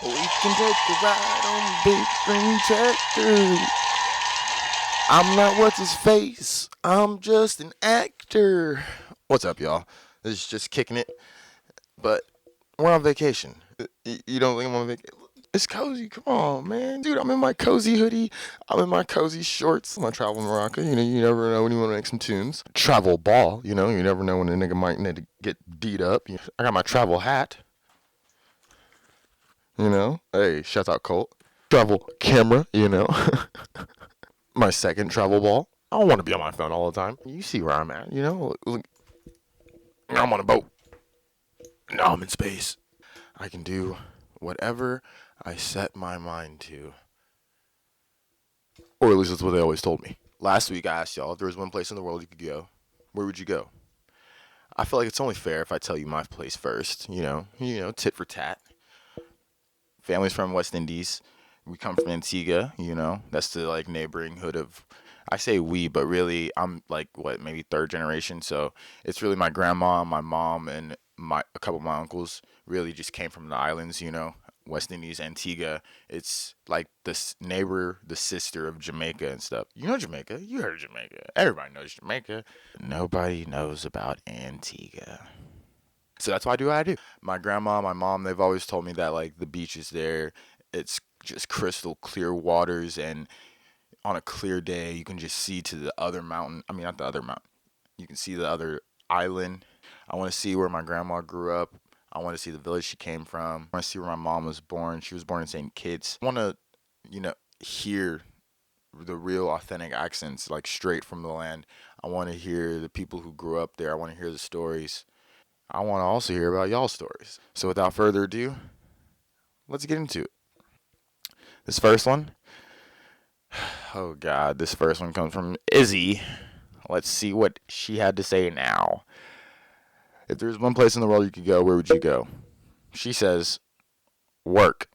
We can take a ride on big green tractor. I'm not what's his face. I'm just an actor. What's up, y'all? This is just kicking it, but we're on vacation. You don't think I'm on vacation? It's cozy. Come on, man, dude. I'm in my cozy hoodie. I'm in my cozy shorts. My travel maraca. You never know when you want to make some tunes. Travel ball. You never know when a nigga might need to get D'd up. I got my travel hat. Hey, shout out Colt. Travel camera. My second travel ball. I don't want to be on my phone all the time. You see where I'm at. I'm on a boat. Now I'm in space. I can do whatever I set my mind to. Or at least that's what they always told me. Last week I asked y'all if there was one place in the world you could go. Where would you go? I feel like it's only fair if I tell you my place first. Tit for tat. Family's from West Indies. We come from Antigua. That's the like neighboring hood of. I say we, but really I'm like what maybe third generation. So it's really my grandma, my mom, and a couple of my uncles really just came from the islands. West Indies, Antigua. It's like neighbor, the sister of Jamaica and stuff. You know Jamaica. You heard of Jamaica. Everybody knows Jamaica. Nobody knows about Antigua. So that's why I do what I do. My grandma, my mom, they've always told me that like the beach is there. It's just crystal clear waters, and on a clear day, you can just see to the other mountain. I mean, not the other mountain. You can see the other island. I want to see where my grandma grew up. I want to see the village she came from. I want to see where my mom was born. She was born in St. Kitts. I want to, hear the real authentic accents, like straight from the land. I want to hear the people who grew up there. I want to hear the stories. I want to also hear about y'all stories. So without further ado, let's get into it. This first one, oh God, this first one comes from Izzy. Let's see what she had to say now. If there's one place in the world you could go, where would you go? She says, work.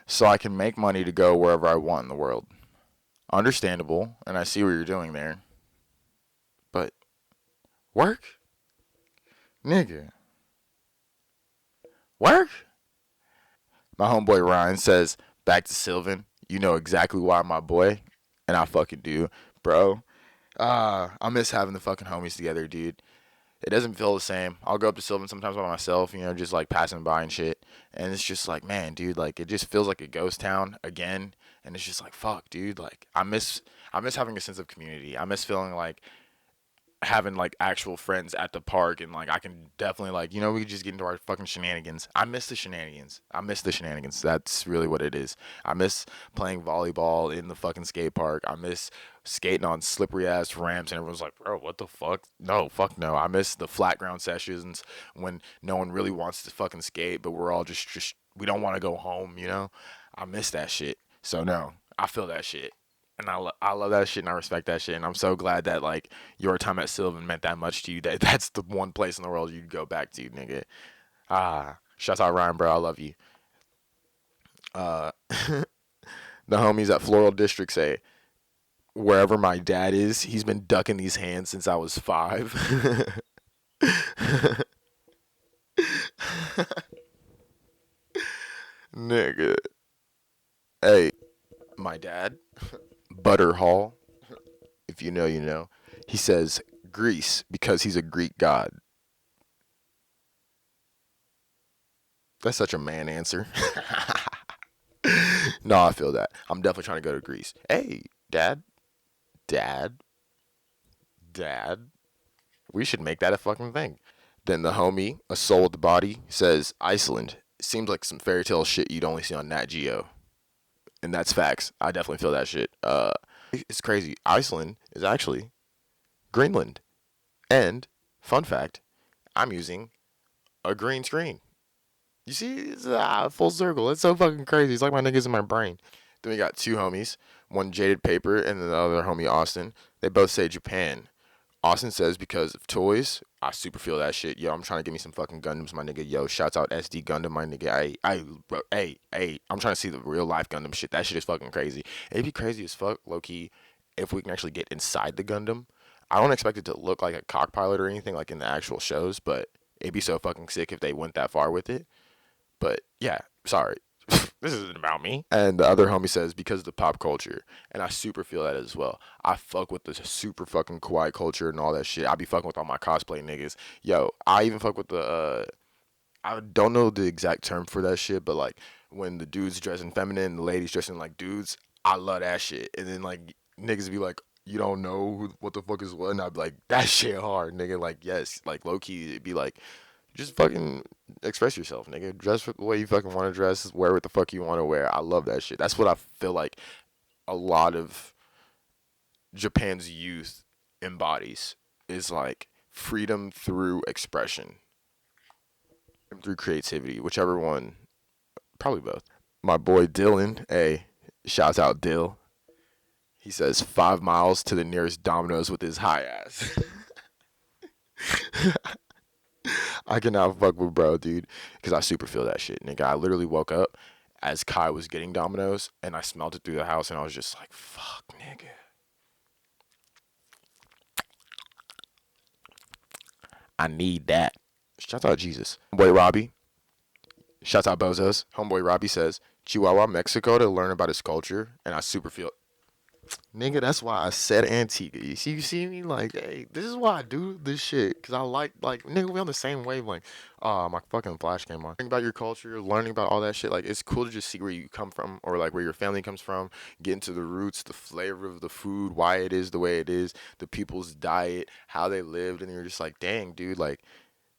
So I can make money to go wherever I want in the world. Understandable, and I see what you're doing there. But work? Nigga. Work? My homeboy Ryan says, back to Sylvan. You know exactly why, my boy. And I fucking do. Bro, I miss having the fucking homies together, dude. It doesn't feel the same. I'll go up to Sylvan sometimes by myself, just like passing by and shit. And it's just like, man, dude, like it just feels like a ghost town again. And it's just like, fuck, dude. Like I miss having a sense of community. I miss feeling like having like actual friends at the park, and like I can definitely like we could just get into our fucking shenanigans. I miss the shenanigans. I miss the shenanigans. That's really what it is. I miss playing volleyball in the fucking skate park. I miss skating on slippery ass ramps and everyone's like, bro, what the fuck? No, fuck no. I miss the flat ground sessions when no one really wants to fucking skate, but we're all just we don't want to go home. I miss that shit. So no, I feel that shit. And I love that shit and I respect that shit, and I'm so glad that like your time at Sylvan meant that much to you, that that's the one place in the world you'd go back to, nigga. Shout out Ryan, bro. I love you. Uh, the homies at Floral District say, wherever my dad is, he's been ducking these hands since I was 5. Nigga. Hey, my dad, Butter Hall, if you know, you know. He says Greece because he's a Greek god. That's such a man answer. No, I feel that. I'm definitely trying to go to Greece. Hey, dad, dad, dad. We should make that a fucking thing. Then the homie, a soul with the body, says Iceland. Seems like some fairy tale shit you'd only see on Nat Geo, and that's facts. I definitely feel that shit. It's crazy. Iceland is actually Greenland. And fun fact, I'm using a green screen. You see, it's full circle. It's so fucking crazy. It's like my niggas in my brain. Then we got two homies, one Jaded Paper and then the other homie Austin. They both say Japan. Austin says because of toys. I super feel that shit. Yo, I'm trying to get me some fucking Gundams, my nigga. Yo, shouts out SD Gundam, my nigga. I'm trying to see the real life Gundam shit. That shit is fucking crazy. It'd be crazy as fuck, low key, if we can actually get inside the Gundam. I don't expect it to look like a cockpilot or anything like in the actual shows, but It'd be so fucking sick if they went that far with it. But yeah, sorry. This isn't about me. And the other homie says because of the pop culture, and I super feel that as well. I fuck with the super fucking kawaii culture and all that shit. I be fucking with all my cosplay niggas. Yo, I even fuck with the. I don't know the exact term for that shit, but like when the dudes dressing feminine, the ladies dressing like dudes, I love that shit. And then like niggas be like, you don't know what the fuck is what, and I'd be like, that shit hard, nigga. Like yes, like low key, it'd be like just fucking express yourself, nigga. Dress the way you fucking want to dress. Wear what the fuck you want to wear. I love that shit. That's what I feel like a lot of Japan's youth embodies is like freedom through expression, through creativity, whichever one. Probably both. My boy Dylan, hey, shouts out Dill. He says 5 miles to the nearest Domino's with his high ass. I cannot fuck with bro, dude, because I super feel that shit, nigga. I literally woke up as Kai was getting Domino's, and I smelled it through the house, and I was just like, "Fuck, nigga, I need that." Shout out Jesus, boy Robbie. Shout out Bozos. Homeboy Robbie says Chihuahua, Mexico, to learn about his culture, and I super feel. Nigga, that's why I said Antigua. You see me? Like, hey, this is why I do this shit. Because I like, nigga, we on the same wavelength. My fucking flash came on. Learning about your culture, learning about all that shit. Like, it's cool to just see where you come from or, like, where your family comes from. Get into the roots, the flavor of the food, why it is the way it is, the people's diet, how they lived. And you're just like, dang, dude, like,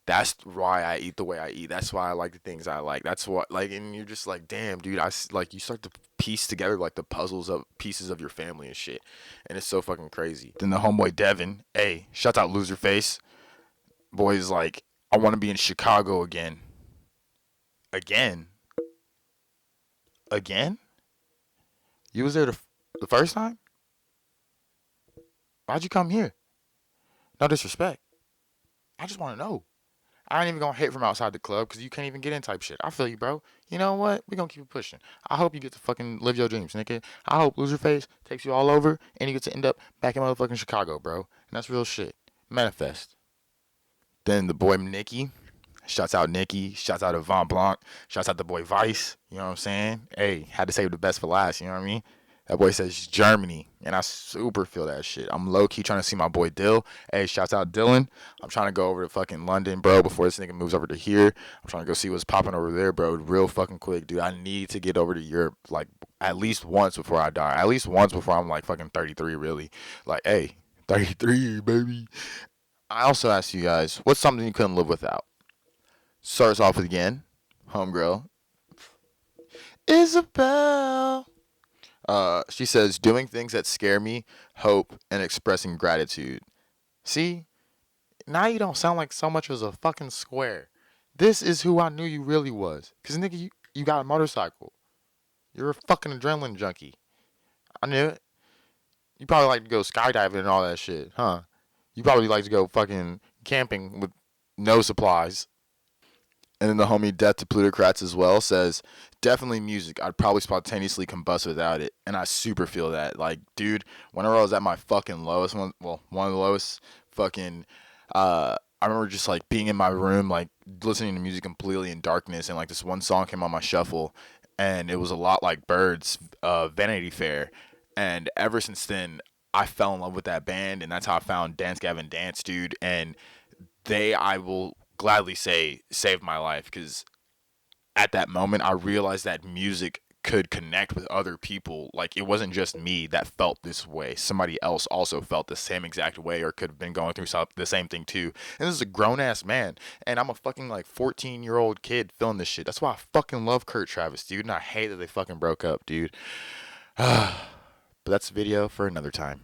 that's why I eat the way I eat. That's why I like the things I like. That's what like, and you're just like, damn, dude. Like you start to piece together like the puzzles of pieces of your family and shit, and it's so fucking crazy. Then the homeboy Devin, hey, shout out loser face, boy's like, I want to be in Chicago again, again, again. You was there the first time. Why'd you come here? No disrespect. I just want to know. I ain't even gonna hit from outside the club because you can't even get in type shit. I feel you, bro. You know what? We gonna keep it pushing. I hope you get to fucking live your dreams, nigga. I hope Loser Face takes you all over and you get to end up back in motherfucking Chicago, bro. And that's real shit. Manifest. Then the boy Nicky. Shouts out Nicky. Shouts out Avant Blanc. Shouts out the boy Vice. You know what I'm saying? Hey, had to save the best for last. You know what I mean? That boy says Germany, and I super feel that shit. I'm low key trying to see my boy Dill. Hey, shouts out Dylan. I'm trying to go over to fucking London, bro, before this nigga moves over to here. I'm trying to go see what's popping over there, bro, real fucking quick, dude. I need to get over to Europe, like, at least once before I die. At least once before I'm, like, fucking 33, really. Like, hey, 33, baby. I also asked you guys, what's something you couldn't live without? Starts off with again, homegirl. Isabel. She says, doing things that scare me, hope, and expressing gratitude. See, now you don't sound like so much as a fucking square. This is who I knew you really was. Cause nigga, you got a motorcycle. You're a fucking adrenaline junkie. I knew it. You probably like to go skydiving and all that shit, huh? You probably like to go fucking camping with no supplies. And then the homie Death to Plutocrats as well says, definitely music. I'd probably spontaneously combust without it. And I super feel that. Like, dude, whenever I was at my fucking lowest, one of the lowest, fucking, I remember just like being in my room, like listening to music completely in darkness. And like this one song came on my shuffle and it was a lot like Birds, Vanity Fair. And ever since then, I fell in love with that band. And that's how I found Dance Gavin Dance, dude. And I will gladly say, saved my life because at that moment I realized that music could connect with other people. Like it wasn't just me that felt this way. Somebody else also felt the same exact way or could have been going through the same thing too. And this is a grown ass man. And I'm a fucking like 14-year-old kid feeling this shit. That's why I fucking love Kurt Travis, dude. And I hate that they fucking broke up, dude. But that's a video for another time.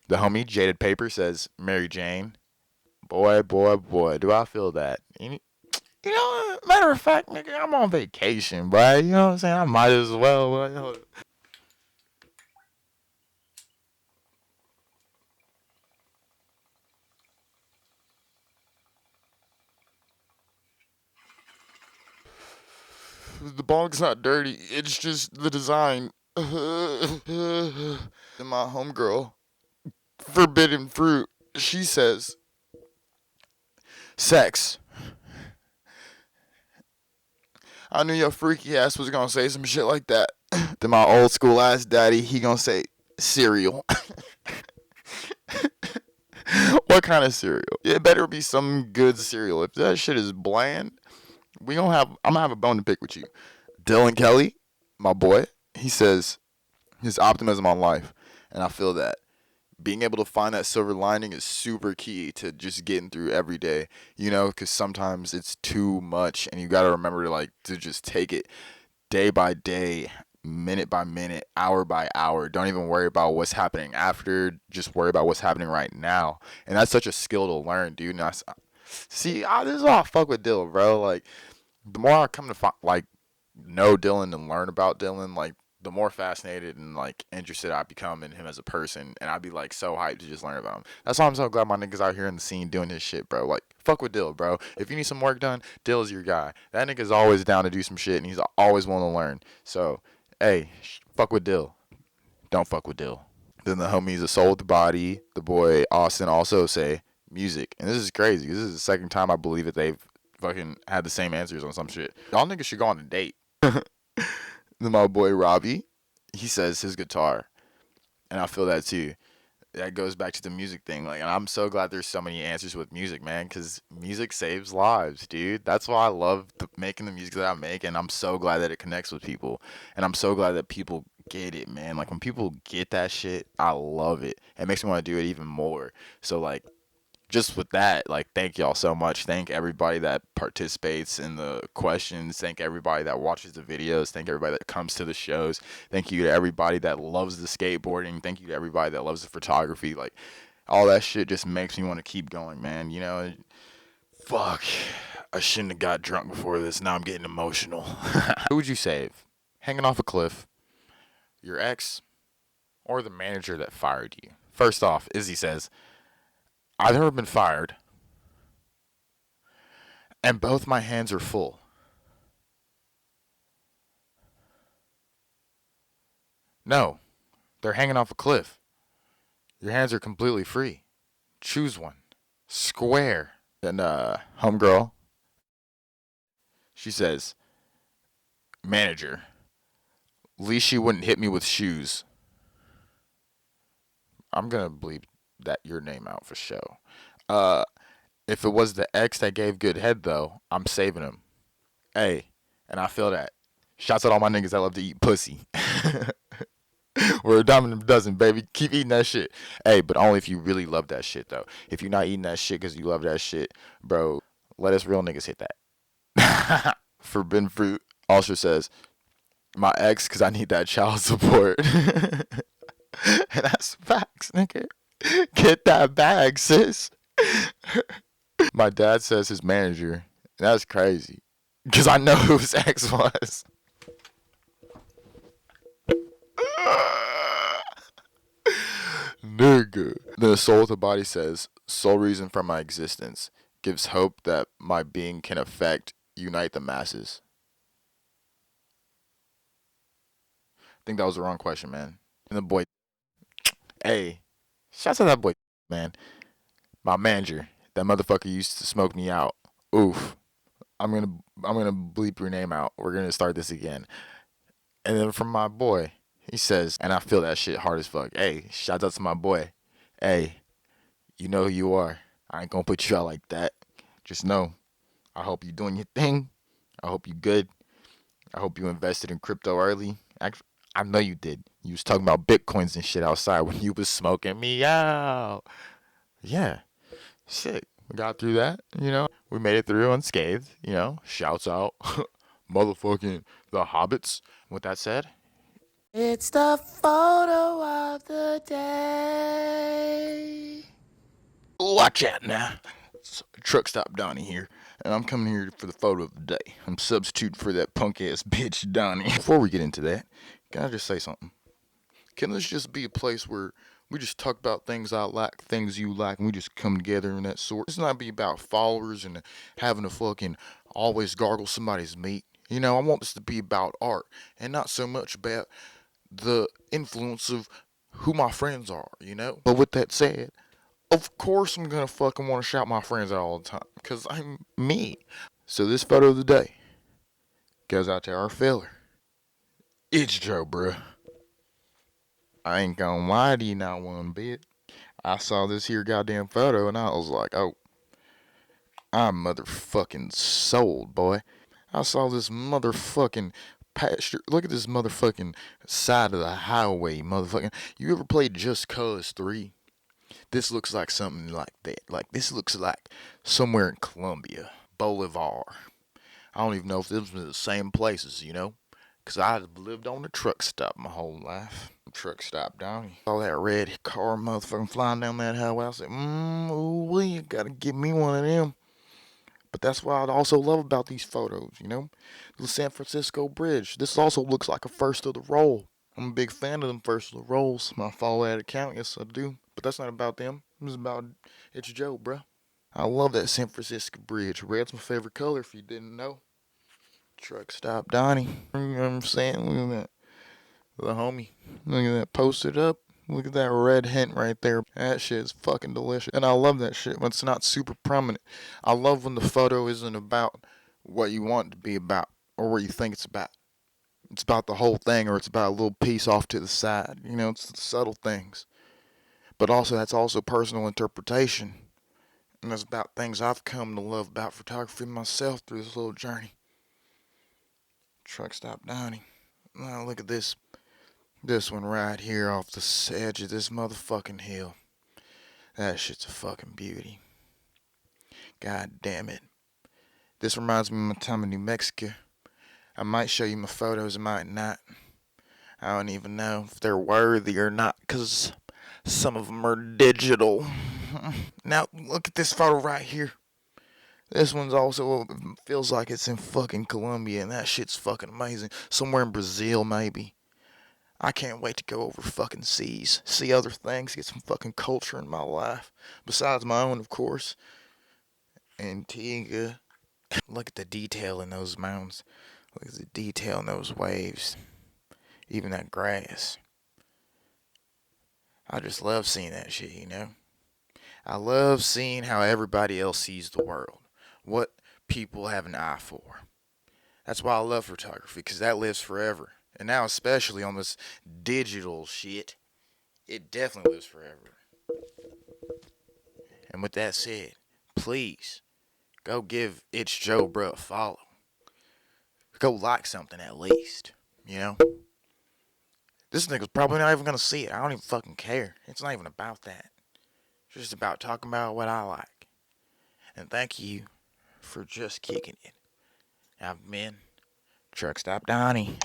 The homie Jaded Paper says, Mary Jane. Boy, boy, boy, do I feel that. You know, matter of fact, nigga, I'm on vacation, bro. You know what I'm saying? I might as well. Bro. You know. The bong's not dirty. It's just the design. And my homegirl, Forbidden Fruit, she says, sex. I knew your freaky ass was gonna say some shit like that. Then my old school ass daddy, he gonna say cereal. What kind of cereal? It better be some good cereal. If that shit is bland, I'm gonna have a bone to pick with you. Dylan Kelly, my boy, he says his optimism on life, and I feel that being able to find that silver lining is super key to just getting through every day, because sometimes it's too much, and you got to remember to just take it day by day, minute by minute, hour by hour. Don't even worry about what's happening after, just worry about what's happening right now. And that's such a skill to learn, dude. And this is why I fuck with Dylan, bro. Like, the more I come to know Dylan and learn about Dylan, the more fascinated and interested I become in him as a person, and I'd be so hyped to just learn about him. That's why I'm so glad my niggas out here in the scene doing this shit, bro. Fuck with Dill, bro. If you need some work done, Dill's your guy. That nigga's always down to do some shit, and he's always willing to learn. So, hey, fuck with Dill. Don't fuck with Dill. Then the homies, the Soul with the Body, the boy Austin also say music, and this is crazy. This is the second time I believe that they've fucking had the same answers on some shit. Y'all niggas should go on a date. Then my boy Robbie, he says his guitar, and I feel that too. That goes back to the music thing, and I'm so glad there's so many answers with music, man, because music saves lives, dude. That's why I love making the music that I make, and I'm so glad that it connects with people, and I'm so glad that people get it, man. When people get that shit, I love it. It makes me want to do it even more. So just with that, thank y'all so much. Thank everybody that participates in the questions. Thank everybody that watches the videos. Thank everybody that comes to the shows. Thank you to everybody that loves the skateboarding. Thank you to everybody that loves the photography. All that shit just makes me want to keep going, man. Fuck. I shouldn't have got drunk before this. Now I'm getting emotional. Who would you save? Hanging off a cliff, your ex, or the manager that fired you? First off, Izzy says, I've never been fired, and both my hands are full. No, they're hanging off a cliff. Your hands are completely free. Choose one. Square. And homegirl, she says, manager, at least she wouldn't hit me with shoes. I'm gonna bleep that your name out for show. If it was the ex that gave good head though, I'm saving him. Hey, and I feel that. Shouts out all my niggas that love to eat pussy. We're a dime and a dozen, baby. Keep eating that shit. Hey, but only if you really love that shit, though. If you're not eating that shit because you love that shit, bro, let us real niggas hit that. Forbidden Fruit also says, my ex, because I need that child support. And that's facts, nigga. Get that bag, sis. My dad says his manager. That's crazy. Because I know who his ex was. Nigga. The Soul with the Body says, sole reason for my existence. Gives hope that my being can affect, unite the masses. I think that was the wrong question, man. And the boy, hey, shouts out that boy, man. My manager, that motherfucker used to smoke me out. Oof. I'm gonna bleep your name out. We're gonna start this again. And then from my boy, he says, and I feel that shit hard as fuck. Hey, shout out to my boy. Hey, you know who you are. I ain't gonna put you out like that. Just know, I hope you doing your thing. I hope you good. I hope you invested in crypto early. Actually, I know you did. You was talking about bitcoins and shit outside when you was smoking me out. Yeah, shit. We got through that, We made it through unscathed, Shouts out, motherfucking the hobbits. With that said, it's the photo of the day. Watch out now. It's Truck Stop Donnie here, and I'm coming here for the photo of the day. I'm substitute for that punk ass bitch Donnie. Before we get into that, can I just say something? Can this just be a place where we just talk about things I like, things you like, and we just come together in that sort? It's not be about followers and having to fucking always gargle somebody's meat. I want this to be about art and not so much about the influence of who my friends are, But with that said, of course I'm gonna fucking want to shout my friends out all the time, because I'm me. So this photo of the day Goes out to our filler. It's Joe, bruh. I ain't gonna lie to you not one bit. I saw this here goddamn photo and I was like, oh, I'm motherfucking sold, boy. I saw this motherfucking pasture. Look at this motherfucking side of the highway, motherfucking. You ever played Just Cause 3? This looks like something like that. Like, this looks like somewhere in Colombia. Bolivar. I don't even know if this was the same places, you know? Because I've lived on a truck stop my whole life. Truck stop down. Saw that red car motherfucking flying down that highway. I said, ooh, you gotta give me one of them. But that's what I also love about these photos, you know? The San Francisco Bridge. This also looks like a first of the roll. I'm a big fan of them first of the rolls. I follow that account, yes I do. But that's not about them. It's about It's Joe, bruh. I love that San Francisco Bridge. Red's my favorite color if you didn't know. Truck stop Donnie. You know what I'm saying? Look at that. The homie. Look at that posted up. Look at that red hint right there. That shit is fucking delicious. And I love that shit when it's not super prominent. I love when the photo isn't about what you want it to be about or what you think it's about. It's about the whole thing or it's about a little piece off to the side. You know, it's the subtle things. But also, that's also personal interpretation. And that's about things I've come to love about photography myself through this little journey. Truck stop Donnie. Now look at this. This one right here off the edge of this motherfucking hill. That shit's a fucking beauty. God damn it. This reminds me of my time in New Mexico. I might show you my photos, I might not. I don't even know if they're worthy or not, because some of them are digital. Now, look at this photo right here. This one's also feels like it's in fucking Colombia, and that shit's fucking amazing. Somewhere in Brazil, maybe. I can't wait to go over fucking seas, see other things, get some fucking culture in my life. Besides my own, of course. Antigua. Look at the detail in those mountains. Look at the detail in those waves. Even that grass. I just love seeing that shit, you know? I love seeing how everybody else sees the world. What people have an eye for. That's why I love photography, because that lives forever. And now, especially on this digital shit, it definitely lives forever. And with that said, please go give It's Joe Bruh a follow. Go like something at least. You know? This nigga's probably not even gonna see it. I don't even fucking care. It's not even about that. It's just about talking about what I like. And thank you for just kicking it. I've been Truck Stop Donnie.